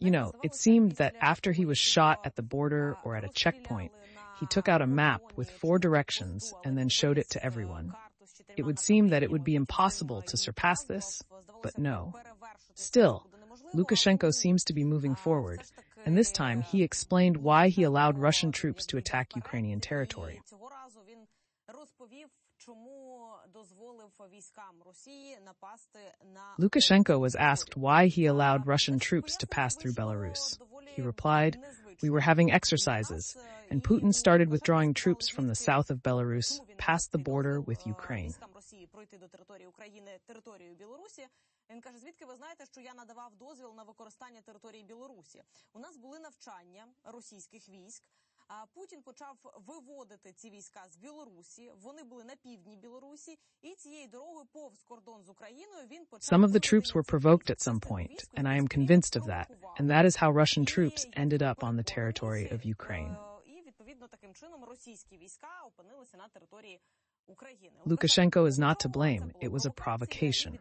You know, it seemed that after he was shot at the border or at a checkpoint, he took out a map with 4 directions and then showed it to everyone. It would seem that it would be impossible to surpass this, but no. Still, Lukashenko seems to be moving forward, and this time he explained why he allowed Russian troops to attack Ukrainian territory. Lukashenko was asked why he allowed Russian troops to pass through Belarus. He replied, "We were having exercises, and Putin started withdrawing troops from the south of Belarus past the border with Ukraine." Він каже, звідки ви знаєте, що я надавав дозвіл на використання території Білорусі? У нас були навчання російських військ. Путін почав виводити ці війська з Білорусі. Вони були на півдні Білорусі. І цією дорогою повз кордон з Україною він почав... Some of the troops were provoked at some point, and I am convinced of that. And that is how Russian troops ended up on the territory of Ukraine. І, відповідно, таким чином російські війська опинилися на території України. Lukashenko is not to blame. It was a provocation.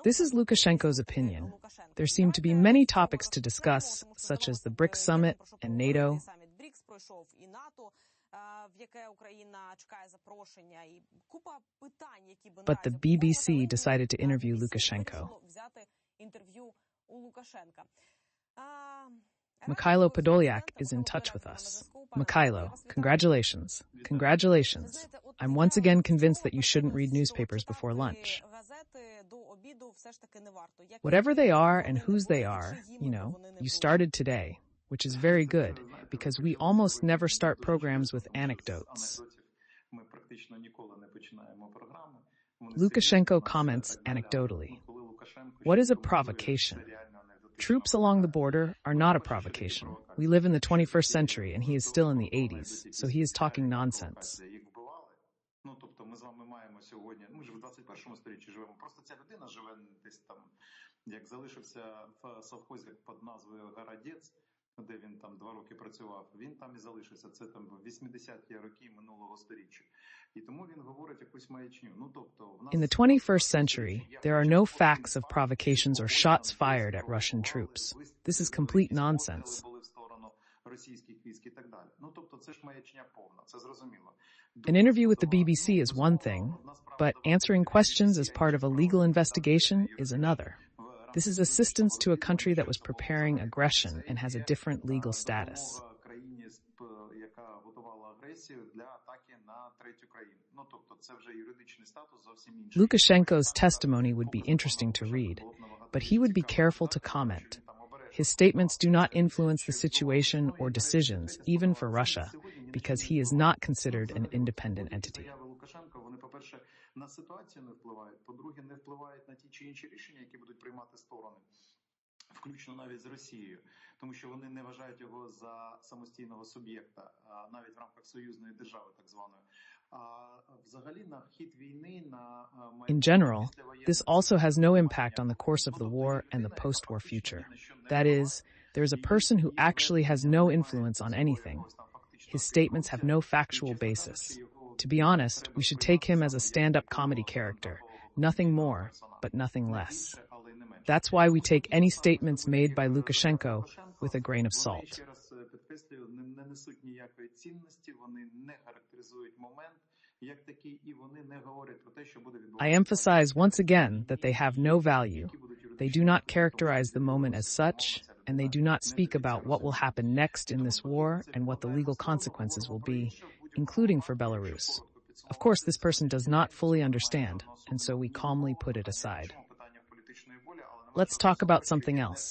This is Lukashenko's opinion. There seem to be many topics to discuss, such as the BRICS summit and NATO. But the BBC decided to interview Lukashenko. Mihайло Подоляк is in touch with us. Mihайло, congratulations. Congratulations. I'm once again convinced that you shouldn't read newspapers before lunch. Whatever they are and whose they are, you know, you started today, which is very good, because we almost never start programs with anecdotes. Lukashenko comments anecdotally. What is a provocation? Troops along the border are not a provocation. We live in the 21st century and he is still in the 80s, so he is talking nonsense. Ну, тобто ми з вами маємо сьогодні, ми ж в 21 сторіччі живемо, просто ця людина живе десь там, як залишився в совхозі під назвою Городець, де він там 2 роки працював, він там і залишився, це там 80-ті роки минулого сторіччя. І тому він говорить якусь маячню. Ну, тобто, в нас... In the 21st century, there are no facts of provocations or shots fired at Russian troops. This is complete nonsense. An interview with the BBC is one thing, but answering questions as part of a legal investigation is another. This is assistance to a country that was preparing aggression and has a different legal status. Lukashenko's testimony would be interesting to read, but he would be careful to comment. His statements do not influence the situation or decisions, even for Russia, because he is not considered an independent entity. На ситуацію не впливають, по-друге, не впливають на ті чи інші рішення, які будуть приймати сторони, включно навіть з Росією, тому що вони не вважають його за самостійного суб'єкта, навіть в рамках союзної держави, так званої. Взагалі на хід війни, на... In general, this also has no impact on the course of the war and the post-war future. That is, there is a person who actually has no influence on anything. His statements have no factual basis. To be honest, we should take him as a stand-up comedy character. Nothing more, but nothing less. That's why we take any statements made by Lukashenko with a grain of salt. I emphasize once again that they have no value. They do not characterize the moment as such, and they do not speak about what will happen next in this war and what the legal consequences will be, including for Belarus. Of course, this person does not fully understand, and so we calmly put it aside. Let's talk about something else.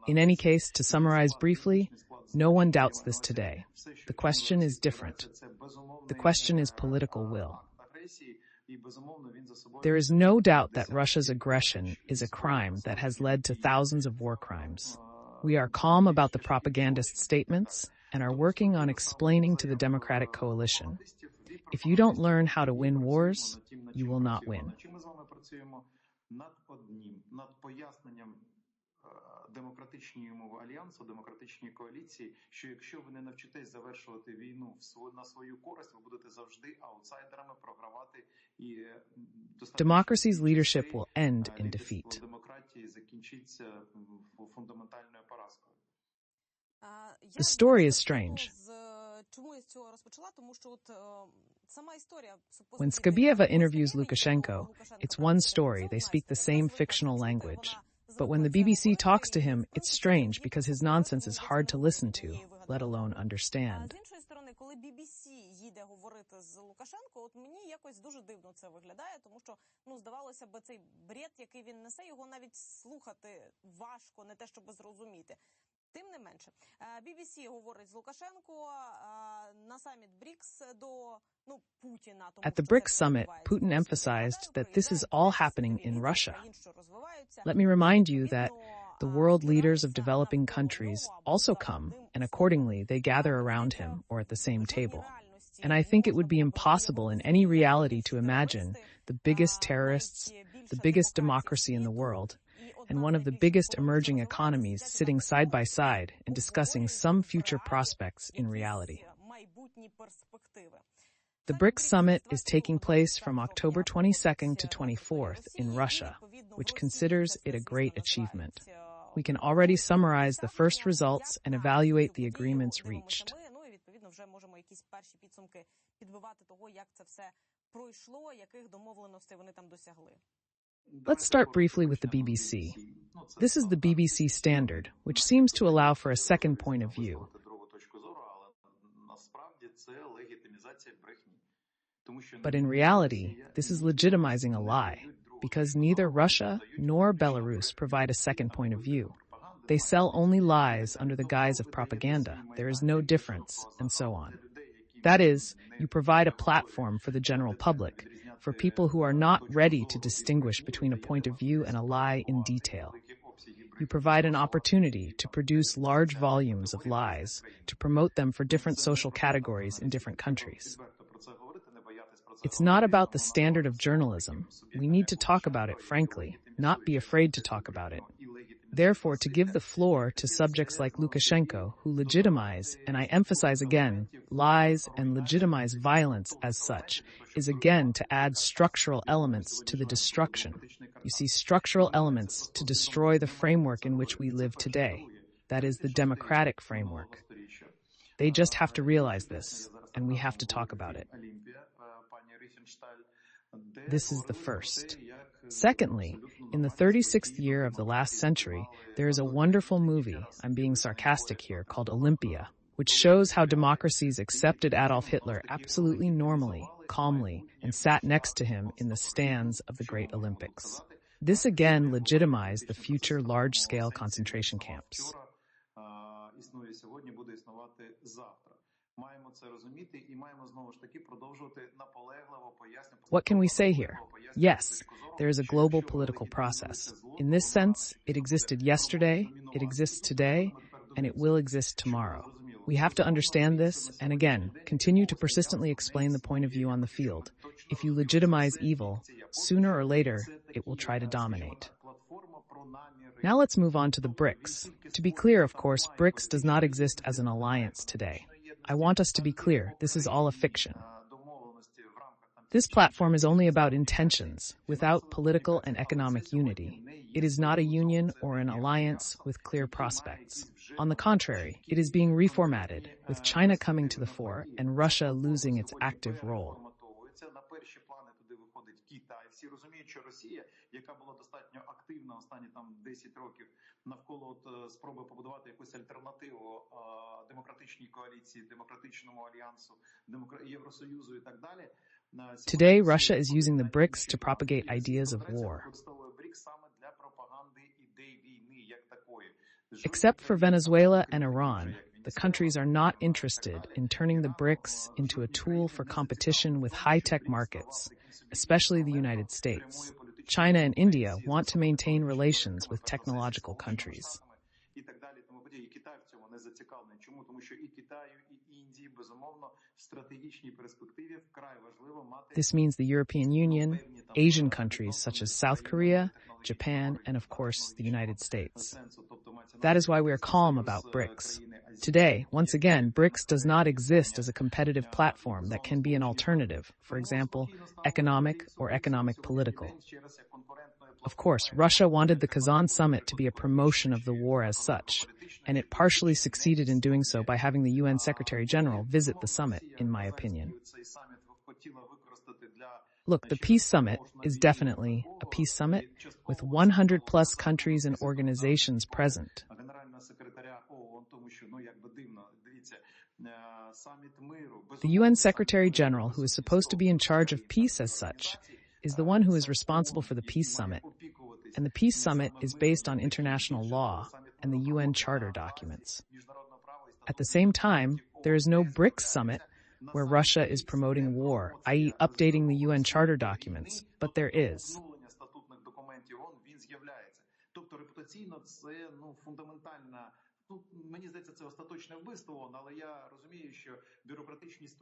In any case, to summarize briefly, no one doubts this today. The question is different. The question is political will. There is no doubt that Russia's aggression is a crime that has led to thousands of war crimes. We are calm about the propagandist statements and are working on explaining to the Democratic Coalition. If you don't learn how to win wars, you will not win. Демократичному альянсу, демократичній коаліції, що якщо ви не навчитесь завершувати війну на свою користь, ви будете завжди аутсайдерами програвати і Democracy's leadership will end in defeat. закінчиться фундаментальною поразкою. The story is strange. When Skabieva interviews Lukashenko, it's one story, they speak the same fictional language. But when the BBC talks to him, it's strange because his nonsense is hard to listen to, let alone understand. З іншої сторони, коли BBC їде говорити з Лукашенко, от мені якось дуже дивно це виглядає, тому що, здавалося б, цей бред, який він несе, його навіть слухати важко, не те, щоб зрозуміти. Тим не менше, BBC говорить з Лукашенко на саміт БРІКС до Путіна. At the BRICS summit, Putin emphasized that this is all happening in Russia. Let me remind you that the world leaders of developing countries also come, and accordingly they gather around him or at the same table. And I think it would be impossible in any reality to imagine the biggest terrorists, the biggest democracy in the world, and one of the biggest emerging economies sitting side by side and discussing some future prospects in reality. The BRICS summit is taking place from October 22nd to 24th in Russia, which considers it a great achievement. We can already summarize the first results and evaluate the agreements reached. Let's start briefly with the BBC. This is the BBC standard, which seems to allow for a second point of view. But in reality, this is legitimizing a lie, because neither Russia nor Belarus provide a second point of view. They sell only lies under the guise of propaganda. There is no difference, and so on. That is, you provide a platform for the general public, for people who are not ready to distinguish between a point of view and a lie in detail. You provide an opportunity to produce large volumes of lies, to promote them for different social categories in different countries. It's not about the standard of journalism. We need to talk about it frankly, not be afraid to talk about it. Therefore, to give the floor to subjects like Lukashenko, who legitimize, and I emphasize again, lies and legitimize violence as such, is again to add structural elements to the destruction. You see, structural elements to destroy the framework in which we live today. That is the democratic framework. They just have to realize this, and we have to talk about it. This is the first. Secondly, in the 36th year of the last century, there is a wonderful movie, I'm being sarcastic here, called Olympia, which shows how democracies accepted Adolf Hitler absolutely normally, calmly, and sat next to him in the stands of the Great Olympics. This again legitimized the future large-scale concentration camps. What can we say here? Yes, there is a global political process. In this sense, it existed yesterday, it exists today, and it will exist tomorrow. We have to understand this, and again, continue to persistently explain the point of view on the field. If you legitimize evil, sooner or later, it will try to dominate. Now let's move on to the BRICS. To be clear, of course, BRICS does not exist as an alliance today. I want us to be clear, this is all a fiction. This platform is only about intentions, without political and economic unity. It is not a union or an alliance with clear prospects. On the contrary, it is being reformatted, with China coming to the fore and Russia losing its active role. Всі розуміють, що Росія, яка була достатньо активна останні 10 років навколо спроби побудувати якусь альтернативу демократичній коаліції, демократичному альянсу, Євросоюзу і так далі. Today, Russia is using the BRICS to propagate ideas of war. Except for Venezuela and Iran, the countries are not interested in turning the BRICS into a tool for competition with high-tech markets, especially the United States. China and India want to maintain relations with technological countries. This means the European Union, Asian countries such as South Korea, Japan, and of course, the United States. That is why we are calm about BRICS. Today, once again, BRICS does not exist as a competitive platform that can be an alternative, for example, economic or economic political. Of course, Russia wanted the Kazan summit to be a promotion of the war as such, and it partially succeeded in doing so by having the UN Secretary General visit the summit, in my opinion. Look, the peace summit is definitely a peace summit with 100 plus countries and organizations present. The UN Secretary General, who is supposed to be in charge of peace as such, is the one who is responsible for the peace summit. And the peace summit is based on international law and the UN charter documents. At the same time, there is no BRICS summit where Russia is promoting war, i.e. updating the UN charter documents, but there is.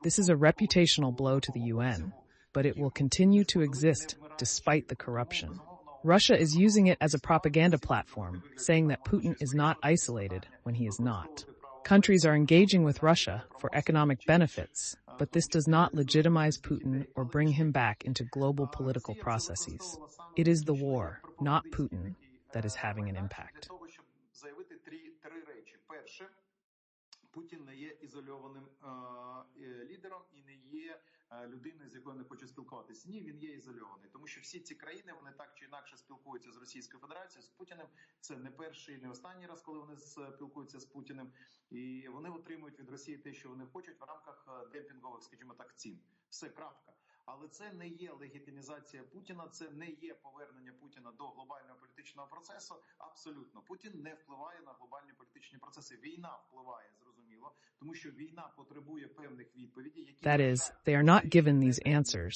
This is a reputational blow to the UN, but it will continue to exist despite the corruption. Russia is using it as a propaganda platform, saying that Putin is not isolated when he is not. Countries are engaging with Russia for economic benefits, but this does not legitimize Putin or bring him back into global political processes. It is the war, not Putin, that is having an impact. Путін не є ізольованим лідером і не є людиною, з якою не хоче спілкуватися. Ні, він є ізольований. Тому що всі ці країни, вони так чи інакше спілкуються з Російською Федерацією, з Путіним. Це не перший і не останній раз, коли вони спілкуються з Путіним. І вони отримують від Росії те, що вони хочуть в рамках демпінгових, скажімо так, цін. Все, крапка. Але це не є легітимізація Путіна, це не є повернення Путіна до глобального політичного процесу. Абсолютно. Путін не впливає на глобальні політичні процеси. Війна впливає, зрозуміло, тому що війна потребує певних відповідей, які... That is, they are not given these answers.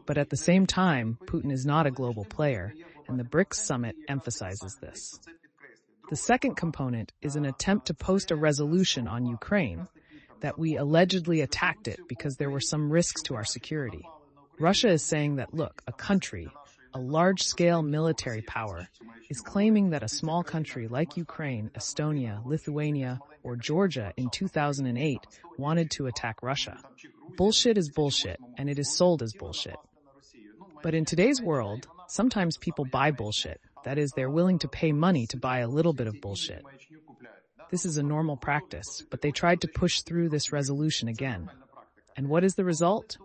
But at the same time, Putin is not a global player, and the BRICS summit emphasizes this. The second component is an attempt to post a resolution on Ukraine that we allegedly attacked it because there were some risks to our security. Russia is saying that, look, a country, a large-scale military power, is claiming that a small country like Ukraine, Estonia, Lithuania, or Georgia in 2008 wanted to attack Russia. Bullshit is bullshit, and it is sold as bullshit. But in today's world, sometimes people buy bullshit. That is, they're willing to pay money to buy a little bit of bullshit. This is a normal practice, but they tried to push through this resolution again. And what is the result?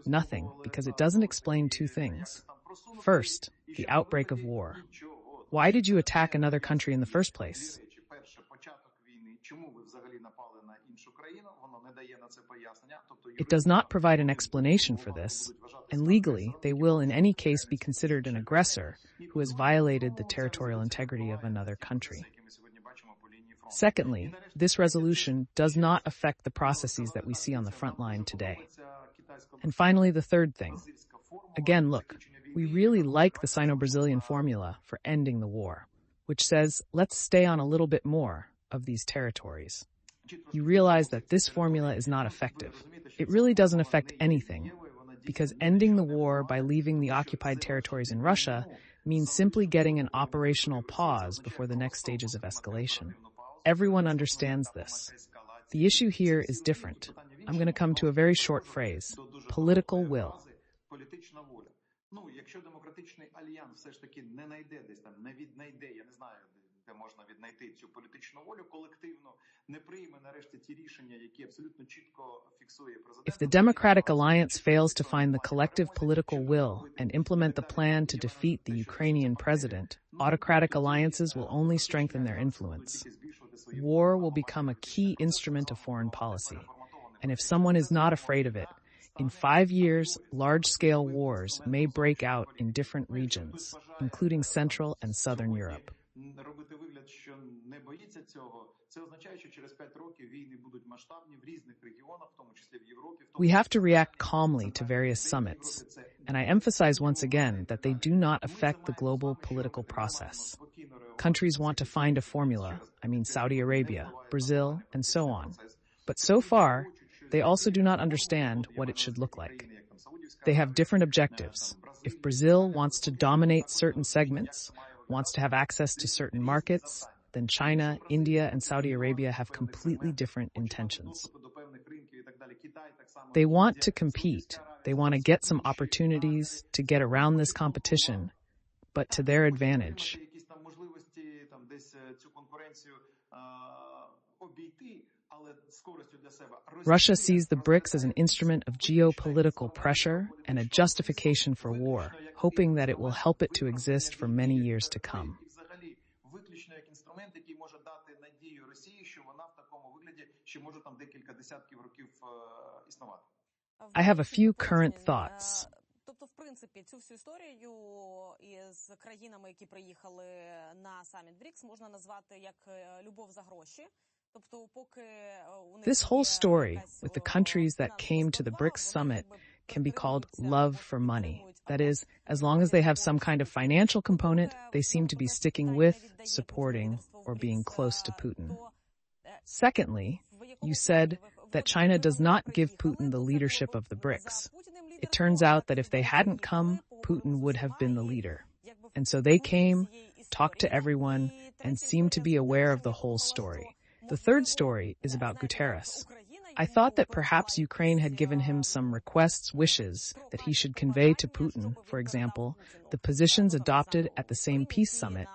Nothing, because it doesn't explain two things. First, the outbreak of war. Why did you attack another country in the first place? It does not provide an explanation for this, and legally, they will in any case be considered an aggressor who has violated the territorial integrity of another country. Secondly, this resolution does not affect the processes that we see on the front line today. And finally, the third thing. Again, look, we really like the Sino-Brazilian formula for ending the war, which says, let's stay on a little bit more of these territories. You realize that this formula is not effective. It really doesn't affect anything, because ending the war by leaving the occupied territories in Russia means simply getting an operational pause before the next stages of escalation. Everyone understands this. The issue here is different. I'm going to come to a very short phrase. Political will. Якщо демократичний альянс все ж таки не знайде десь там, не віднайде, я не знаю, де можна віднайти цю політичну волю колективно, не прийме нарешті ті рішення, які абсолютно чітко фіксує президент. If the Democratic Alliance fails to find the collective political will and implement the plan to defeat the Ukrainian president, autocratic alliances will only strengthen their influence. War will become a key instrument of foreign policy. And if someone is not afraid of it, in 5 years, large-scale wars may break out in different regions, including Central and Southern Europe. We have to react calmly to various summits, and I emphasize once again that they do not affect the global political process. Countries want to find a formula, I mean Saudi Arabia, Brazil, and so on. But so far, they also do not understand what it should look like. They have different objectives. If Brazil wants to dominate certain segments, wants to have access to certain markets, then China, India, and Saudi Arabia have completely different intentions. They want to compete. They want to get some opportunities to get around this competition. but to their advantage. Russia sees the BRICS as an instrument of geopolitical pressure and a justification for war, hoping that it will help it to exist for many years to come. I have a few current thoughts. Тобто, в принципі, цю всю історію із країнами, які приїхали на саміт БРІКС, можна назвати як любов за гроші. Тобто, поки у них This whole story with the countries that came to the BRICS summit can be called love for money. That is, as long as they have some kind of financial component, they seem to be sticking with, supporting, or being close to Putin. Secondly, you said that China does not give Putin the leadership of the BRICS. It turns out that if they hadn't come, Putin would have been the leader. And so they came, talked to everyone, and seemed to be aware of the whole story. The third story is about Guterres. I thought that perhaps Ukraine had given him some requests, wishes, that he should convey to Putin, for example, the positions adopted at the same peace summit,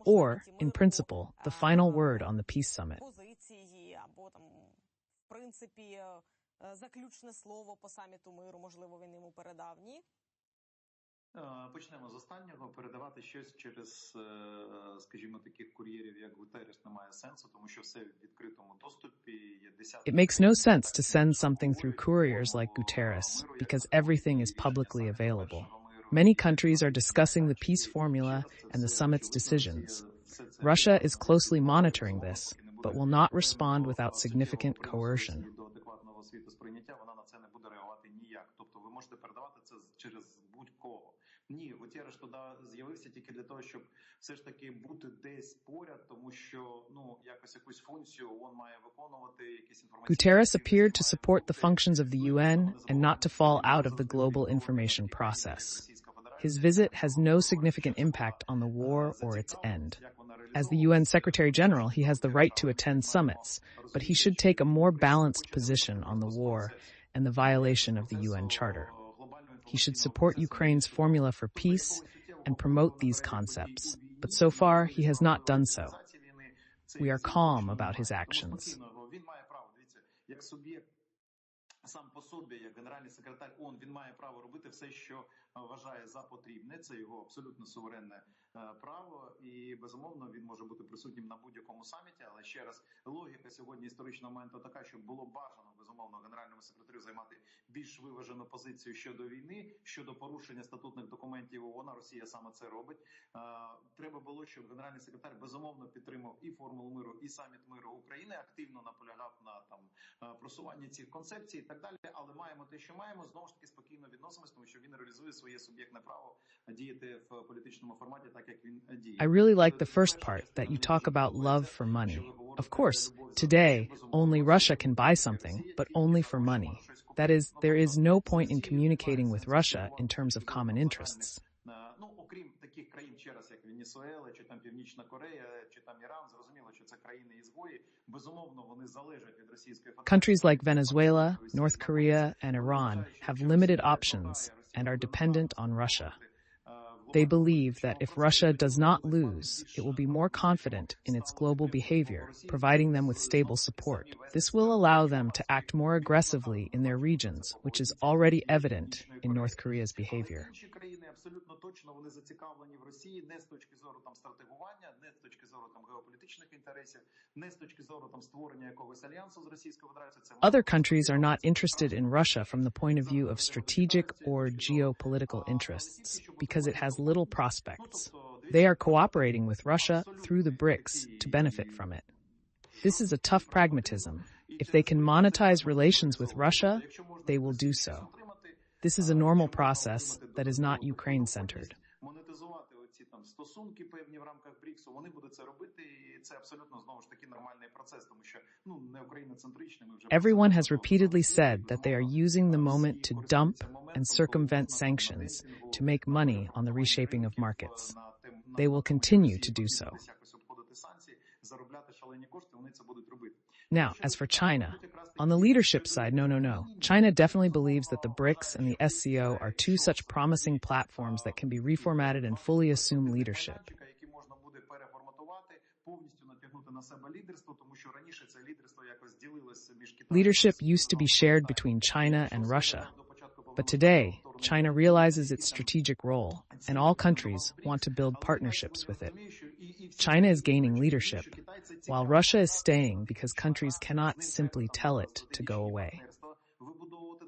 or, in principle, the final word on the peace summit. Заключне слово по саміту миру, можливо, він йому передав, ні? Почнемо з останнього. Передавати щось через, скажімо, таких кур'єрів, як Гутеррес, немає сенсу, тому що все в відкритому доступі. Є десятки... It makes no sense to send something through couriers like Guterres, because everything is publicly available. Many countries are discussing the peace formula and the summit's decisions. Russia is closely monitoring this, but will not respond without significant coercion. Вона на це не буде реагувати ніяк. Тобто ви можете передавати це через будь-кого. Ні, Гутеррес туди з'явився тільки для того, щоб все ж таки бути десь поряд, тому що, якусь функцію ООН має виконувати, якісь інформаційні... Guterres appeared to support the functions of the UN and not to fall out of the global information process. His visit has no significant impact on the war or its end. As the UN Secretary General, he has the right to attend summits, but he should take a more balanced position on the war and the violation of the UN Charter. He should support Ukraine's formula for peace and promote these concepts, but so far he has not done so. We are calm about his actions. Сам по собі, як генеральний секретар ООН, він має право робити все, що вважає за потрібне. Це його абсолютно суверенне право. І, безумовно, він може бути присутнім на будь-якому саміті. Але, ще раз, логіка сьогодні історичного моменту така, що було бажано, безумовно, генеральному секретарю займати більш виважену позицію щодо війни, щодо порушення статутних документів ООН. Росія саме це робить. Треба було, щоб генеральний секретар, безумовно, підтримав і формулу миру, і саміт миру України, активно наполягав на просуванні цих концепцій і так далі, але маємо те, що маємо, знову ж таки спокійно відносимось, тому що він реалізує своє суб'єктне право діяти в політичному форматі так, як він діє. I really like the first part, that you talk about love for money. Of course, today, only Russia can buy something, but only for money. That is, there is no point in communicating with Russia in terms of common interests. Окрім таких країн, ще раз, як Венесуела, чи там Північна Корея, чи там Іран, зрозуміло, що це країни-ізгої, безумовно, вони залежать від Російської Федерації. Countries like Venezuela, North Korea, and Iran have limited options and are dependent on Russia. They believe that if Russia does not lose, it will be more confident in its global behavior, providing them with stable support. This will allow them to act more aggressively in their regions, which is already evident in North Korea's behavior. Абсолютно точно вони зацікавлені в Росії не з точки зору стратегування, не з точки зору геополітичних інтересів, не з точки зору створення якогось альянсу з Російською Федерацією. Other countries are not interested in Russia from the point of view of strategic or geopolitical interests, because it has little prospects. They are cooperating with Russia through the BRICS to benefit from it. This is a tough pragmatism. If they can monetize relations with Russia, they will do so. This is a normal process that is not Ukraine-centered. Стосунки певні в рамках БРІКСу, вони будуть це робити, і це абсолютно, знову ж таки, нормальний процес, тому що, не україноцентричний. Everyone has repeatedly said that they are using the moment to dump and circumvent sanctions to make money on the reshaping of markets. They will continue to do so. Now, as for China, On the leadership side, no. China definitely believes that the BRICS and the SCO are two such promising platforms that can be reformatted and fully assume leadership. Leadership used to be shared between China and Russia. But today, China realizes its strategic role, and all countries want to build partnerships with it. China is gaining leadership, while Russia is staying because countries cannot simply tell it to go away.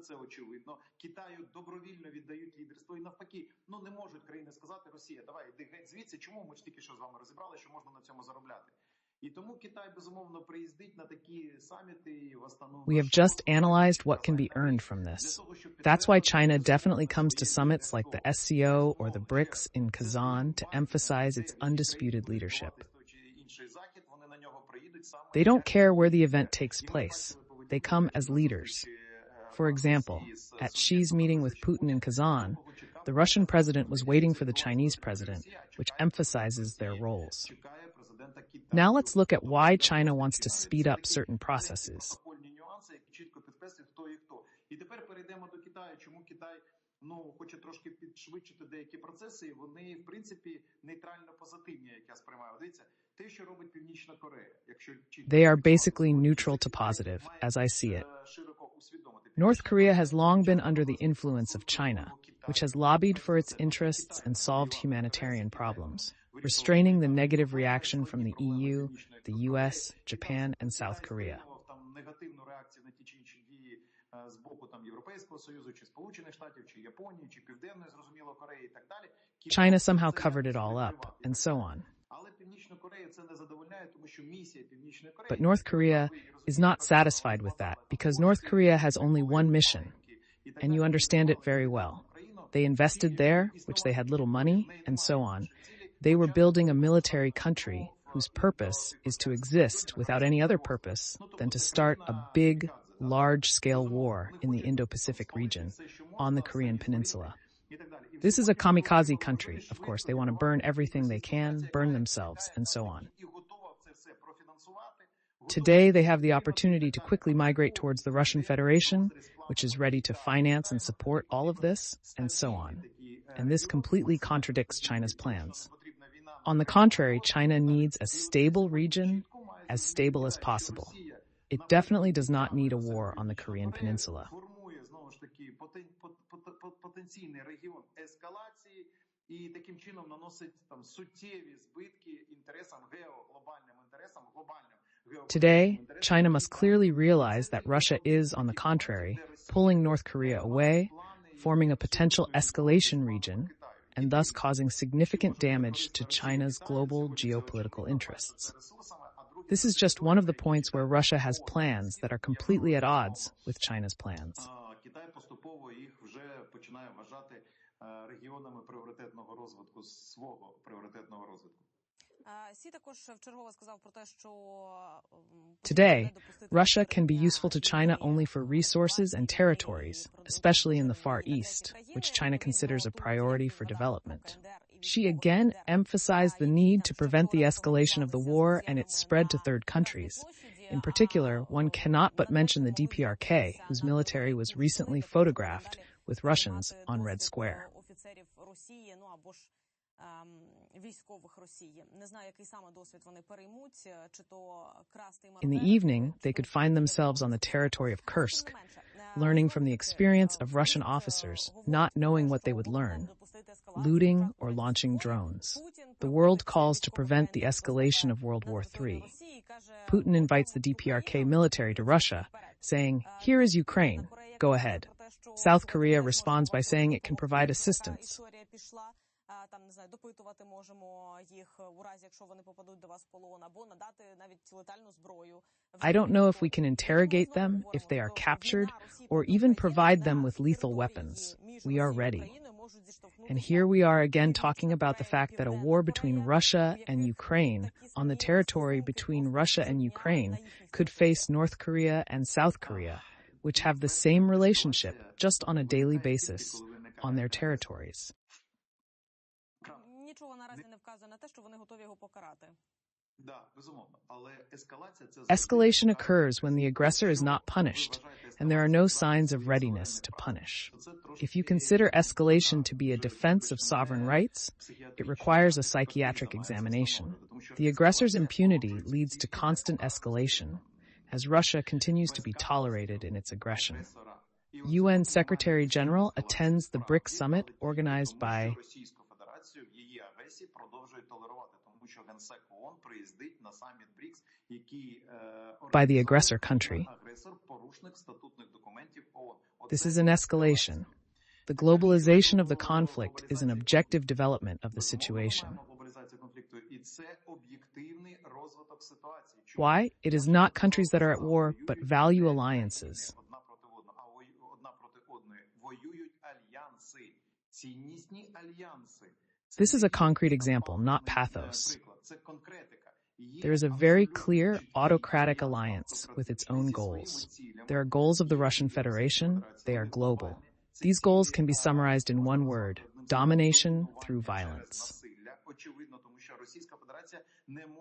Це очевидно. Китаю добровільно віддають лідерство і навпаки, не можуть країни сказати: Росія, давай, йди геть звідси, чому? Ми ж тільки що з вами розібрали, що можна на цьому заробляти. І тому Китай, безумовно, приїздить на такі саміти і в основному... We have just analyzed what can be earned from this. That's why China definitely comes to summits like the SCO or the BRICS in Kazan to emphasize its undisputed leadership. They don't care where the event takes place. They come as leaders. For example, at Xi's meeting with Putin in Kazan, the Russian president was waiting for the Chinese president, which emphasizes their roles. Now let's look at why China wants to speed up certain processes. Хоче трошки підшвидшити деякі процеси, і вони, в принципі, нейтрально позитивні, як я сприймаю. Дивіться, те, що робить Північна Корея, якщо... They are basically neutral to positive, as I see it. North Korea has long been under the influence of China, which has lobbied for its interests and solved humanitarian problems, restraining the negative reaction from the EU, the US, Japan, and South Korea. З боку Європейського Союзу, чи Сполучених Штатів, чи Японії, чи Південної, зрозуміло, Кореї і так далі. China somehow covered it all up, and so on. Але Північну Корею це не задовольняє, тому що місія Північної Кореї... But North Korea is not satisfied with that, because North Korea has only one mission, and you understand it very well. They invested there, which they had little money, and so on. They were building a military country whose purpose is to exist without any other purpose than to start a big, large-scale war in the Indo-Pacific region on the Korean peninsula. This is a kamikaze country. Of course, they want to burn everything they can, burn themselves, and so on. Today, they have the opportunity to quickly migrate towards the Russian Federation, which is ready to finance and support all of this, and so on. And this completely contradicts China's plans. On the contrary, China needs a stable region, as stable as possible. It definitely does not need a war on the Korean peninsula. Потенційний регіон ескалації і таким чином наносить суттєві збитки інтересам, глобальним інтересам, Today, China must clearly realize that Russia is, on the contrary, pulling North Korea away, forming a potential escalation region, and thus causing significant damage to China's global geopolitical interests. This is just one of the points where Russia has plans that are completely at odds with China's plans. Китай поступово їх вже починає вважати регіонами пріоритетного розвитку, свого пріоритетного розвитку. Today, Russia can be useful to China only for resources and territories, especially in the Far East, which China considers a priority for development. She again emphasized the need to prevent the escalation of the war and its spread to third countries. In particular, one cannot but mention the DPRK, whose military was recently photographed with Russians on Red Square. In the evening, they could find themselves on the territory of Kursk, learning from the experience of Russian officers, not knowing what they would learn, looting or launching drones. The world calls to prevent the escalation of World War III. Putin invites the DPRK military to Russia, saying, "Here is Ukraine, go ahead." South Korea responds by saying it can provide assistance. I don't know if we can interrogate them, if they are captured, or even provide them with lethal weapons. We are ready. And here we are again talking about the fact that a war between Russia and Ukraine, on the territory between Russia and Ukraine, could face North Korea and South Korea, which have the same relationship just on a daily basis on their territories. Escalation occurs when the aggressor is not punished, and there are no signs of readiness to punish. If you consider escalation to be a defense of sovereign rights, it requires a psychiatric examination. The aggressor's impunity leads to constant escalation, as Russia continues to be tolerated in its aggression. UN Secretary General attends the BRICS summit organized by the aggressor country. This is an escalation. The globalization of the conflict is an objective development of the situation. Why? It is not countries that are at war, but value alliances. This is a concrete example, not pathos. There is a very clear autocratic alliance with its own goals. There are goals of the Russian Federation. They are global. These goals can be summarized in one word: domination through violence.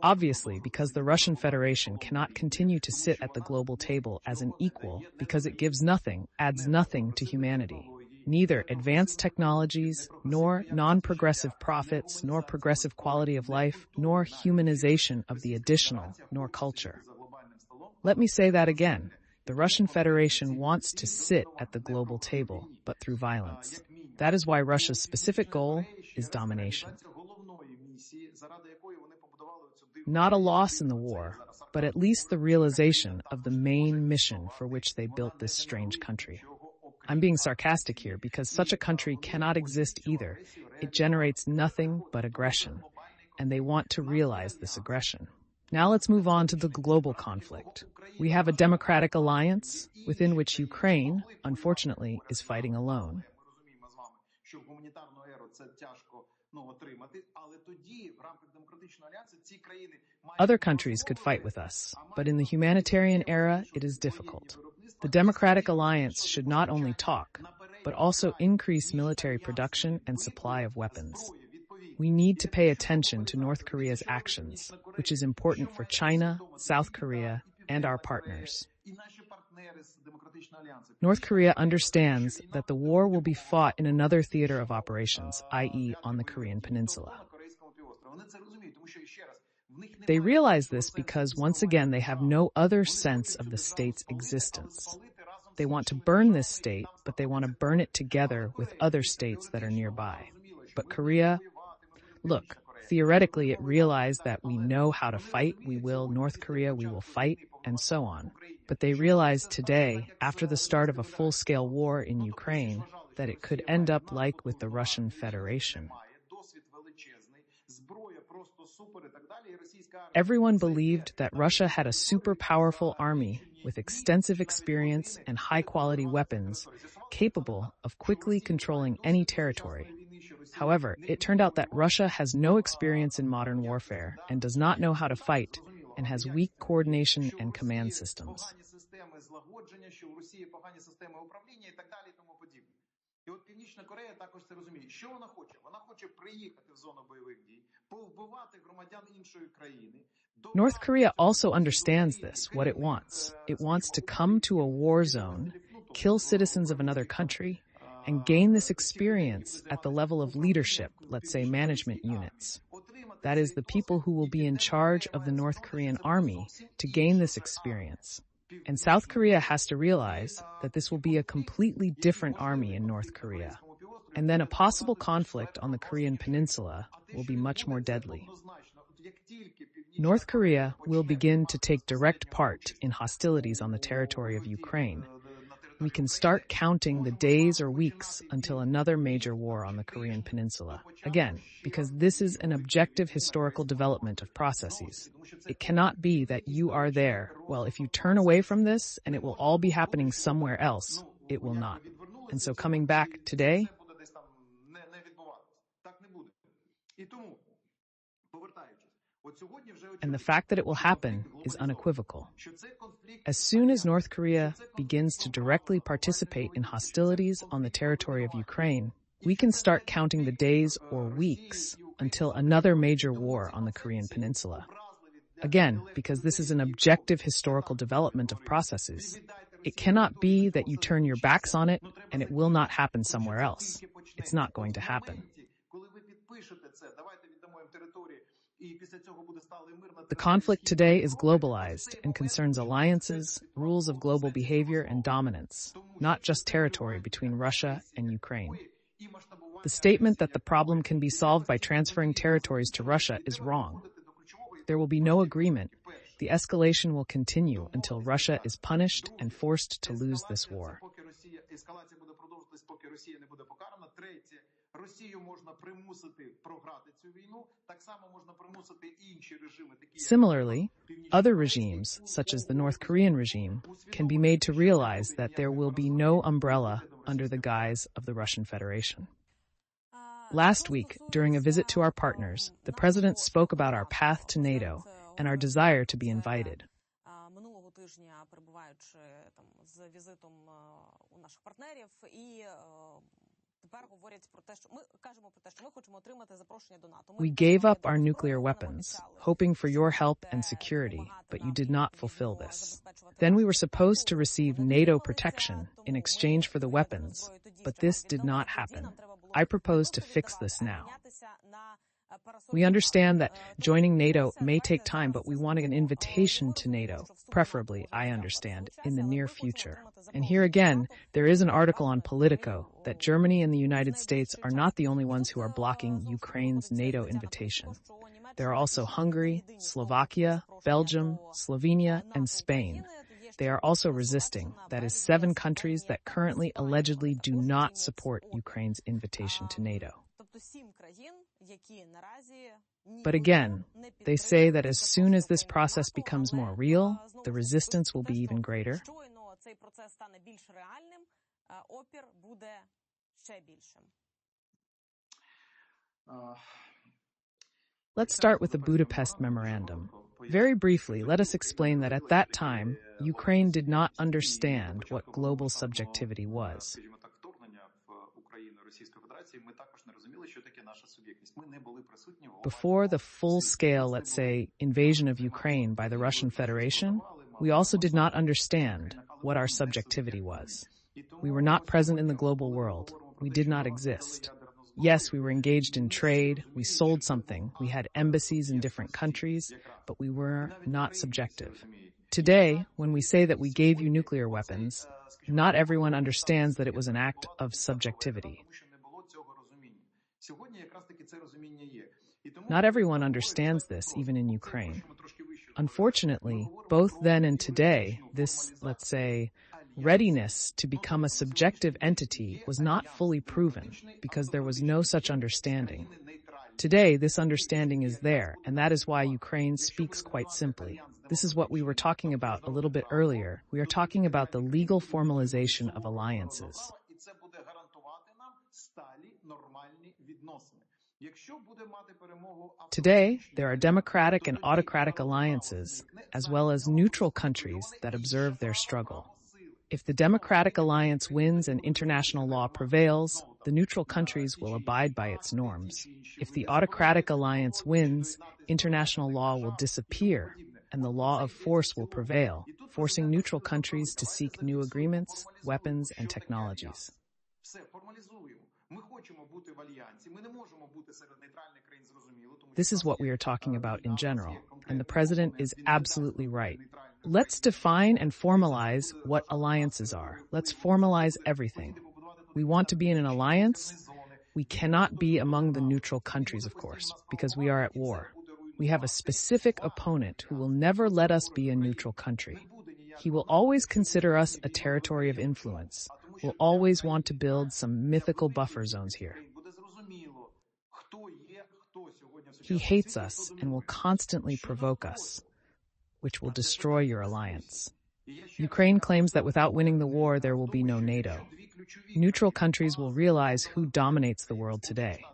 Obviously, because the Russian Federation cannot continue to sit at the global table as an equal because it gives nothing, adds nothing to humanity. Neither advanced technologies, nor non-progressive profits, nor progressive quality of life, nor humanization of the additional, nor culture. Let me say that again. The Russian Federation wants to sit at the global table, but through violence. That is why Russia's specific goal is domination. Not a loss in the war, but at least the realization of the main mission for which they built this strange country. I'm being sarcastic here because such a country cannot exist either. It generates nothing but aggression, and they want to realize this aggression. Now let's move on to the global conflict. We have a democratic alliance within which Ukraine, unfortunately, is fighting alone. Other countries could fight with us, but in the humanitarian era, it is difficult. The democratic alliance should not only talk, but also increase military production and supply of weapons. We need to pay attention to North Korea's actions, which is important for China, South Korea, and our partners. North Korea understands that the war will be fought in another theater of operations, i.e. on the Korean Peninsula. They realize this because, once again, they have no other sense of the state's existence. They want to burn this state, but they want to burn it together with other states that are nearby. But Korea, look, theoretically it realized that we know how to fight, we will, North Korea, we will fight, and so on. But they realize today, after the start of a full-scale war in Ukraine, that it could end up like with the Russian Federation. Everyone believed that Russia had a super powerful army with extensive experience and high-quality weapons, capable of quickly controlling any territory. However, it turned out that Russia has no experience in modern warfare and does not know how to fight, and has weak coordination and command systems. North Korea also understands this, what it wants. It wants to come to a war zone, kill citizens of another country, and gain this experience at the level of leadership, let's say management units. That is, the people who will be in charge of the North Korean army to gain this experience. And South Korea has to realize that this will be a completely different army in North Korea. And then a possible conflict on the Korean Peninsula will be much more deadly. North Korea will begin to take direct part in hostilities on the territory of Ukraine. We can start counting the days or weeks until another major war on the Korean Peninsula. Again, because this is an objective historical development of processes. It cannot be that you are there. Well, if you turn away from this and it will all be happening somewhere else, it will not. And so coming back today, and the fact that it will happen is unequivocal. As soon as North Korea begins to directly participate in hostilities on the territory of Ukraine, we can start counting the days or weeks until another major war on the Korean Peninsula. Again, because this is an objective historical development of processes. It cannot be that you turn your backs on it and it will not happen somewhere else. It's not going to happen. The conflict today is globalized and concerns alliances, rules of global behavior, and dominance, not just territory between Russia and Ukraine. The statement that the problem can be solved by transferring territories to Russia is wrong. There will be no agreement. The escalation will continue until Russia is punished and forced to lose this war. Similarly, other regimes, such as the North Korean regime, can be made to realize that there will be no umbrella under the guise of the Russian Federation. Last week, during a visit to our partners, the President spoke about our path to NATO and our desire to be invited. Минулого тижня, перебуваючи там з візитом у наших партнерів, і тепер говорять про те, що ми кажемо про те, що ми хочемо отримати запрошення до НАТО. We gave up our nuclear weapons, hoping for your help and security, but you did not fulfill this. Then we were supposed to receive NATO protection in exchange for the weapons, but this did not happen. I propose to fix this now. We understand that joining NATO may take time, but we want an invitation to NATO, preferably, I understand, in the near future. And here again, there is an article on Politico that Germany and the United States are not the only ones who are blocking Ukraine's NATO invitation. There are also Hungary, Slovakia, Belgium, Slovenia, and Spain. They are also resisting, that is 7 countries that currently allegedly do not support Ukraine's invitation to NATO. But again, they say that as soon as this process becomes more real, the resistance will be even greater. Let's start with the Budapest Memorandum. Very briefly, let us explain that at that time, Ukraine did not understand what global subjectivity was. Before the full-scale, let's say, invasion of Ukraine by the Russian Federation, we also did not understand what our subjectivity was. We were not present in the global world. We did not exist. Yes, we were engaged in trade, we sold something, we had embassies in different countries, but we were not subjective. Today, when we say that we gave you nuclear weapons, not everyone understands that it was an act of subjectivity. Not everyone understands this, even in Ukraine. Unfortunately, both then and today, this, let's say, readiness to become a subjective entity was not fully proven because there was no such understanding. Today, this understanding is there, and that is why Ukraine speaks quite simply. This is what we were talking about a little bit earlier. We are talking about the legal formalization of alliances. Today, there are democratic and autocratic alliances, as well as neutral countries that observe their struggle. If the democratic alliance wins and international law prevails, the neutral countries will abide by its norms. If the autocratic alliance wins, international law will disappear, and the law of force will prevail, forcing neutral countries to seek new agreements, weapons, and technologies. This is what we are talking about in general, and the President is absolutely right. Let's define and formalize what alliances are. Let's formalize everything. We want to be in an alliance. We cannot be among the neutral countries, of course, because we are at war. We have a specific opponent who will never let us be a neutral country. He will always consider us a territory of influence, will always want to build some mythical buffer zones here. He hates us and will constantly provoke us, which will destroy your alliance. Ukraine claims that without winning the war, there will be no NATO. Neutral countries will realize who dominates the world today.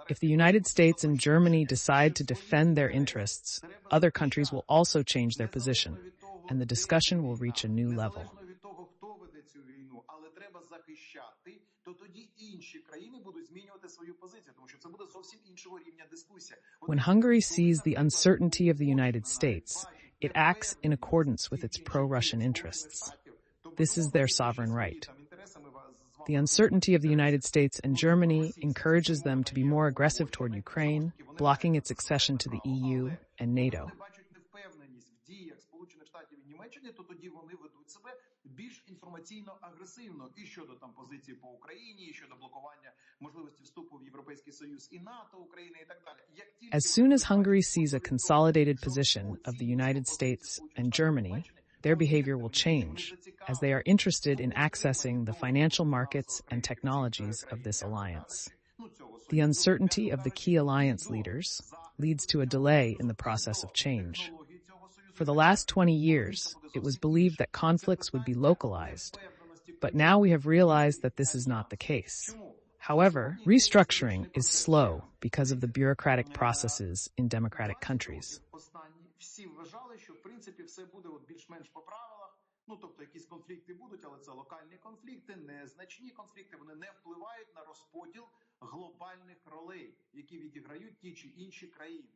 If the United States and Germany decide to defend their interests, other countries will also change their position, and the discussion will reach a new level. то тоді інші країни будуть змінювати свою позицію, тому що це буде зовсім іншого рівня дискусія. When Hungary sees the uncertainty of the United States, it acts in accordance with its pro-Russian interests. This is their sovereign right. The uncertainty of the United States and Germany encourages them to be more aggressive toward Ukraine, blocking its accession to the EU and NATO. То тоді вони ведуть себе більш інформаційно агресивно і щодо там позиції по Україні, і щодо блокування можливості вступу в Європейський Союз і НАТО України і так далі. As soon as Hungary sees a consolidated position of the United States and Germany, their behavior will change, as they are interested in accessing the financial markets and technologies of this alliance. The uncertainty of the key alliance leaders leads to a delay in the process of change. For the last 20 years, it was believed that conflicts would be localized, but now we have realized that this is not the case. However, restructuring is slow because of the bureaucratic processes in democratic countries. Всі вважали, що в принципі все буде більш-менш по правилах. Тобто якісь конфлікти будуть, але це локальні конфлікти, незначні конфлікти, вони не впливають на розподіл глобальних ролей, які відіграють ті чи інші країни.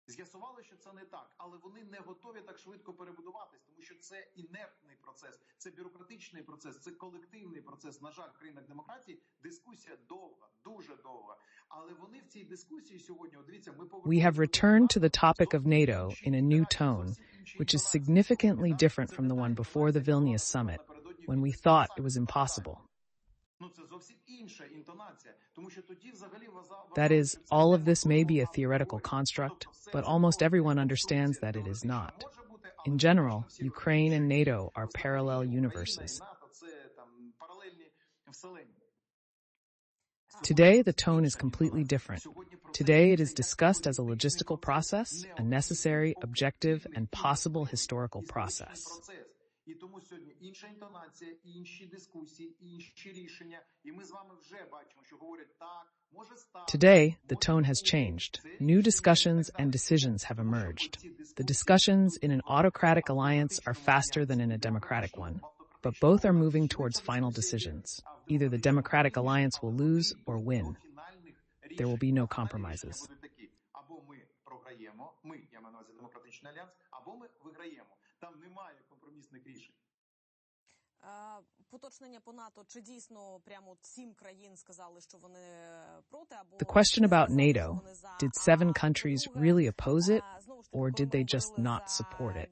З'ясували, що це не так, але вони не готові так швидко перебудуватись, тому що це інертний процес, це бюрократичний процес, це колективний процес. На жаль, в країнах демократії дискусія довга, дуже довга. Але вони в цій дискусії сьогодні, дивіться, We have returned to the topic of NATO in a new tone, which is significantly different from the one before the Vilnius summit, when we thought it was impossible. That is, all of this may be a theoretical construct, but almost everyone understands that it is not. In general, Ukraine and NATO are parallel universes. Today, the tone is completely different. Today, it is discussed as a logistical process, a necessary, objective, and possible historical process. І тому сьогодні інша інтонація, інші дискусії, інші рішення. І ми з вами вже бачимо, що говорять так, може стати. Today, the tone has changed. New discussions and decisions have emerged. The discussions in an autocratic alliance are faster than in a democratic one, but both are moving towards final decisions. Either the democratic alliance will lose or win. There will be no compromises. Або ми програємо, я маю на увазі демократичний альянс, або ми виграємо. Там немає компромісних рішень. Поточнення по НАТО, чи дійсно прямо 7 країн сказали, що вони проти, або... The question about NATO, did 7 countries really oppose it, or did they just not support it?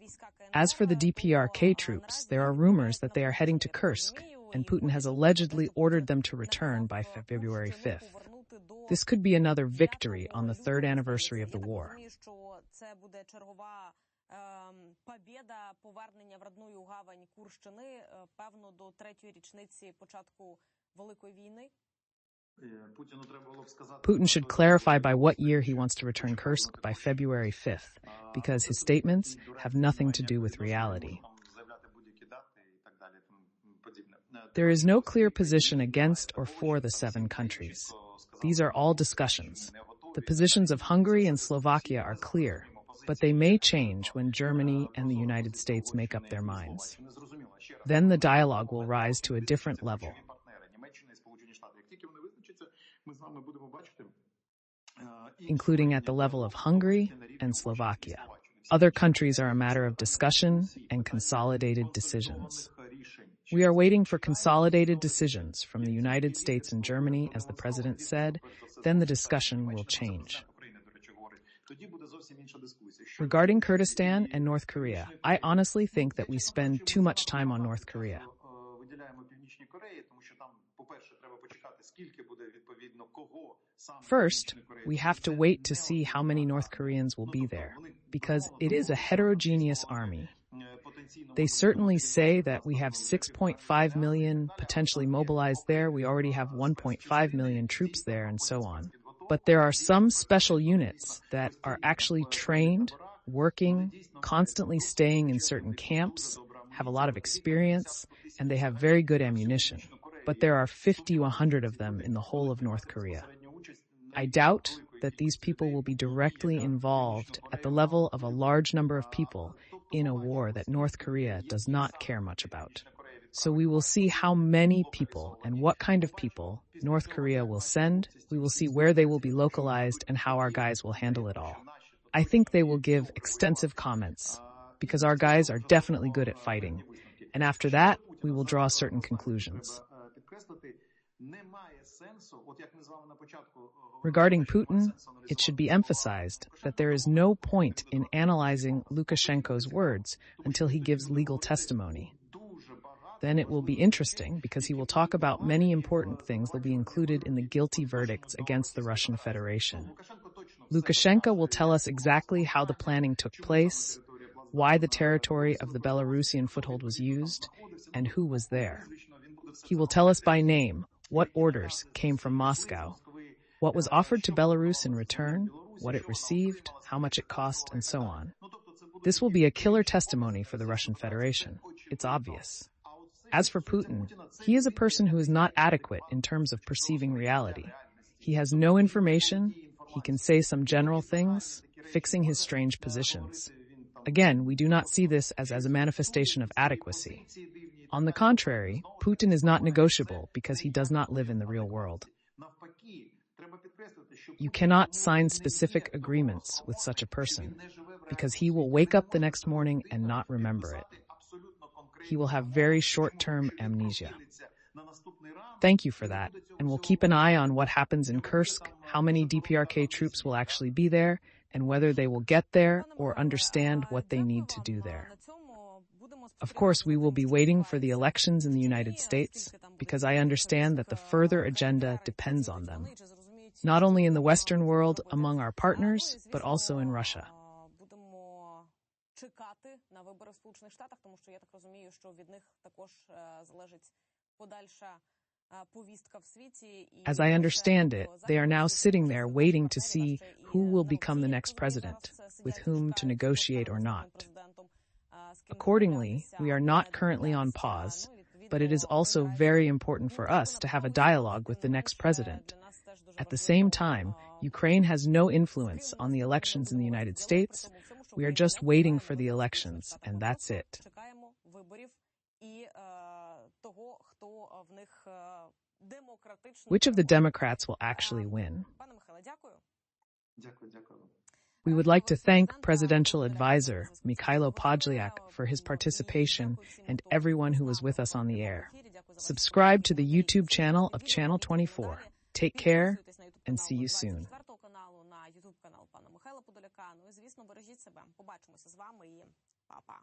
As for the DPRK troops, there are rumors that they are heading to Kursk, and Putin has allegedly ordered them to return by February 5th. This could be another victory on the 3rd anniversary of the war. Побєда, повернення в родную гавань Курщини, певно, до 3-ї річниці початку Великої війни? Putin should clarify by what year he wants to return Kursk by February 5th, because his statements have nothing to do with reality. There is no clear position against or for the 7 countries. These are all discussions. The positions of Hungary and Slovakia are clear, but they may change when Germany and the United States make up their minds. Then the dialogue will rise to a different level. Including at the level of Hungary and Slovakia. Other countries are a matter of discussion and consolidated decisions. We are waiting for consolidated decisions from the United States and Germany, as the President said, then the discussion will change. Regarding Kurdistan and North Korea, I honestly think that we spend too much time on North Korea. First, we have to wait to see how many North Koreans will be there, because it is a heterogeneous army. They certainly say that we have 6.5 million potentially mobilized there, we already have 1.5 million troops there, and so on. But there are some special units that are actually trained, working, constantly staying in certain camps, have a lot of experience, and they have very good ammunition. But there are 50 to 100 of them in the whole of North Korea. I doubt that these people will be directly involved at the level of a large number of people in a war that North Korea does not care much about. So we will see how many people and what kind of people North Korea will send, we will see where they will be localized and how our guys will handle it all. I think they will give extensive comments, because our guys are definitely good at fighting. And after that, we will draw certain conclusions. Regarding Putin, it should be emphasized that there is no point in analyzing Lukashenko's words until he gives legal testimony. Then it will be interesting because he will talk about many important things that will be included in the guilty verdicts against the Russian Federation. Lukashenko will tell us exactly how the planning took place, why the territory of the Belarusian foothold was used, and who was there. He will tell us by name what orders came from Moscow, what was offered to Belarus in return, what it received, how much it cost, and so on. This will be a killer testimony for the Russian Federation. It's obvious. As for Putin, he is a person who is not adequate in terms of perceiving reality. He has no information, he can say some general things, fixing his strange positions. Again, we do not see this as a manifestation of adequacy. On the contrary, Putin is not negotiable because he does not live in the real world. You cannot sign specific agreements with such a person because he will wake up the next morning and not remember it. He will have very short-term amnesia. Thank you for that, and we'll keep an eye on what happens in Kursk, how many DPRK troops will actually be there, and whether they will get there or understand what they need to do there. Of course, we will be waiting for the elections in the United States, because I understand that the further agenda depends on them, not only in the Western world among our partners, but also in Russia. Чекати на вибори в Сполучених Штатах, тому що я так розумію, що від них також залежить подальша повістка в світі. As I understand it, they are now sitting there waiting to see who will become the next president, with whom to negotiate or not. Accordingly, we are not currently on pause, but it is also very important for us to have a dialogue with the next president. At the same time, Ukraine has no influence on the elections in the United States. We are just waiting for the elections, and that's it. Which of the Democrats will actually win? We would like to thank Presidential Advisor Mykhailo Podolyak for his participation and everyone who was with us on the air. Subscribe to the YouTube channel of Channel 24. Take care, and see you soon. Канал пана Михайла Подоляка. Ну і, звісно, бережіть себе. Побачимося з вами і па-па.